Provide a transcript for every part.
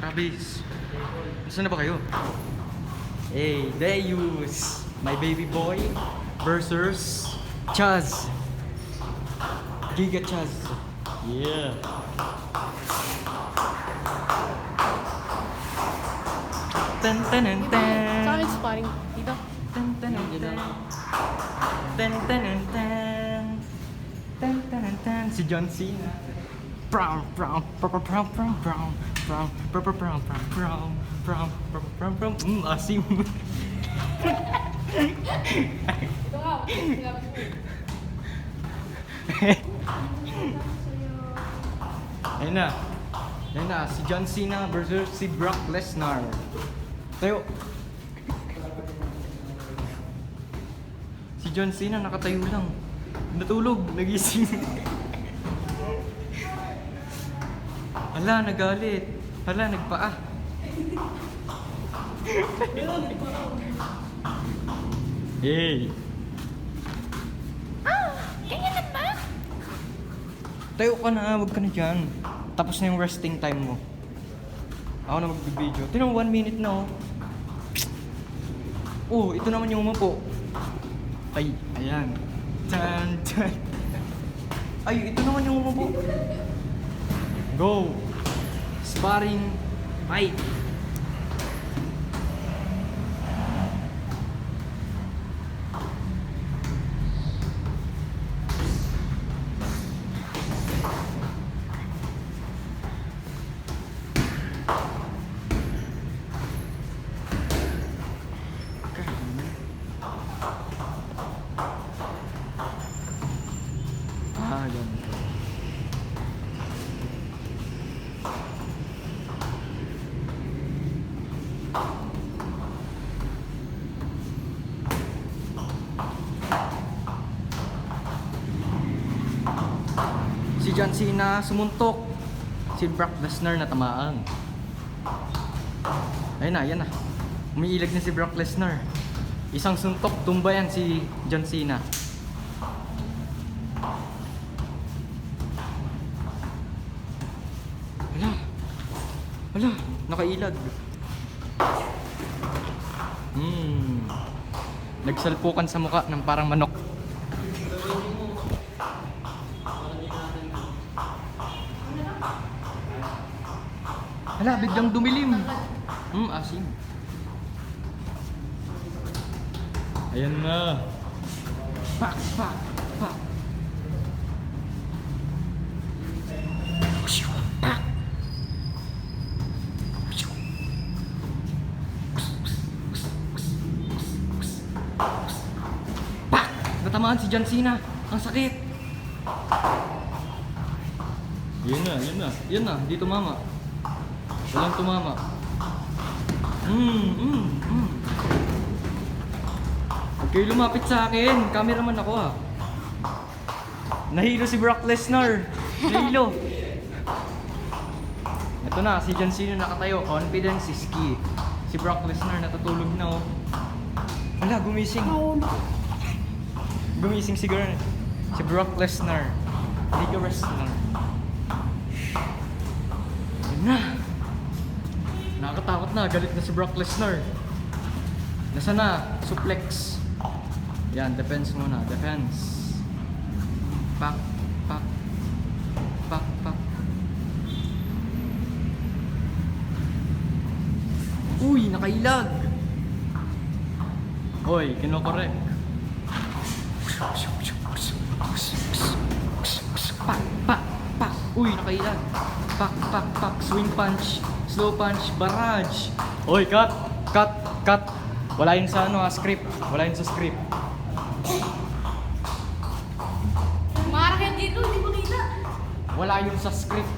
Travis, nasaan na ba kayo? Hey, Deus, my baby boy versus Chaz. Giga Chaz. Yeah. Ten ten ten ten. Saan yung sparring dito? Ten ten ten ten. Ten ten ten ten. Ten ten ten ten. Si John Cena. Brown, brown, brown, brown, brown, brown, brown, brown, brown, brown, brown, brown, brown, brown, brown. Asim. Ito nga, sinabi ko. Ayun na. Ayun na, si John Cena versus si Brock Lesnar. Tayo. Si John Cena nakatayo lang. Natulog, nagising. Hala, nagalit. Hala, nagpaa. Hey. Ganyan na ba? Tayo ka na, wag ka na dyan. Tapos na yung resting time mo. Ako na magbibideo. Tignan mo, 1 minute na oh. Oh, ito naman yung umupo. Ay, ayan. Chan, chan. Ay, ito naman yung umupo. Go! Sparring fight! Ah, ganito. Si John Cena sumuntok. Si Brock Lesnar natamaan. Ayun na, yan na. Umiilag na si Brock Lesnar. Isang suntok, tumba yan si John Cena. Wala. Wala, nakailag. Nagsalpukan sa mukha ng parang manok. Hala, biglang dumilim. Asim. Ayan na. Pak, pak, pak. Pak. Pak! Natamaan si John Cena. Ang sakit. Yan na, yan na. Yan na, dito mama. Walang tumama. Huwag kayo lumapit sa akin. Cameraman ako ah. Nahilo si Brock Lesnar. Nahilo. Ito na, si John Cena nakatayo. Confidence is key. Si Brock Lesnar natutulog na oh. Wala, gumising. Gumising siguro. Si Brock Lesnar. Liga Wrestler. Yan na. Nakakatakot na, galit na si Brock Lesnar. Nasa na? Suplex. Yan, defense muna, defense. Pak, pak, pak, pak. Uy, nakailag. Hoy, kinokorek. Pak, pak, pak. Uy, nakailag. Pak, pak, pak. Swing punch. Slow punch, barrage. Oy, cut, cut, cut. Wala yun sa ano, script. Wala yun sa script. Mark yan dito, hindi ko kita. Wala yun sa script.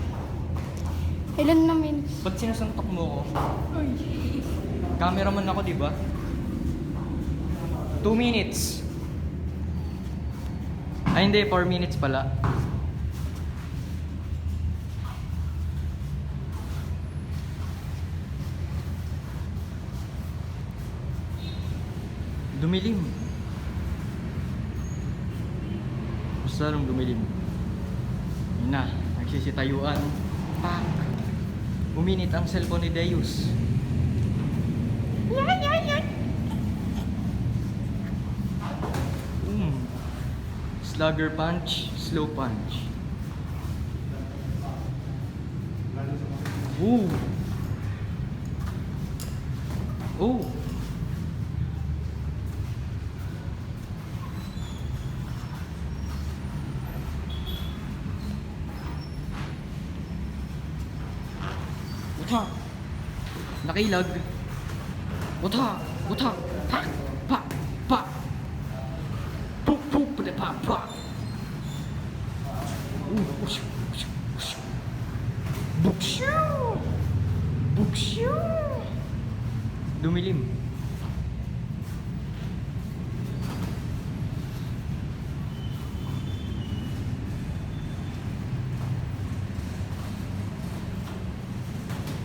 Ilan na minutes? Ba't sinusuntok mo ko? Cameraman ako, di ba? 2 minutes. Ay, hindi. 4 minutes pala. Dumilim. Basta nung dumilim. Yun na, nagsisitayuan. Pak! Uminit ang cellphone ni Deus. Slugger punch, slow punch. Ooh. Oh. Wata. Nakilag. Wata. Wata. Pa. Pa. Pa. Puk. Puk. Pa. Pa. Ush. Ush. Ush. Bukshu. Bukshu. Dumilim.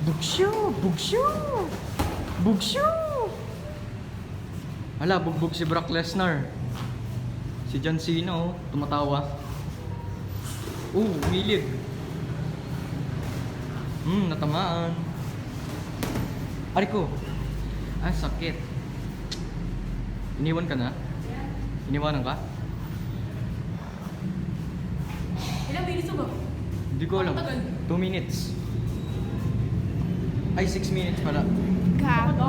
Bugsyo! Bugsyo! Bugsyo! Hala, bugbog si Brock Lesnar. Si John Cena, oh, tumatawa. Umilig. Natamaan. Ari ko. Ah, sakit. Iniwan ka na? Iniwanan ka? Ilang minutes ba? Hindi ko alam. 2 minutes. Ay, 6 minutes pala. Gago.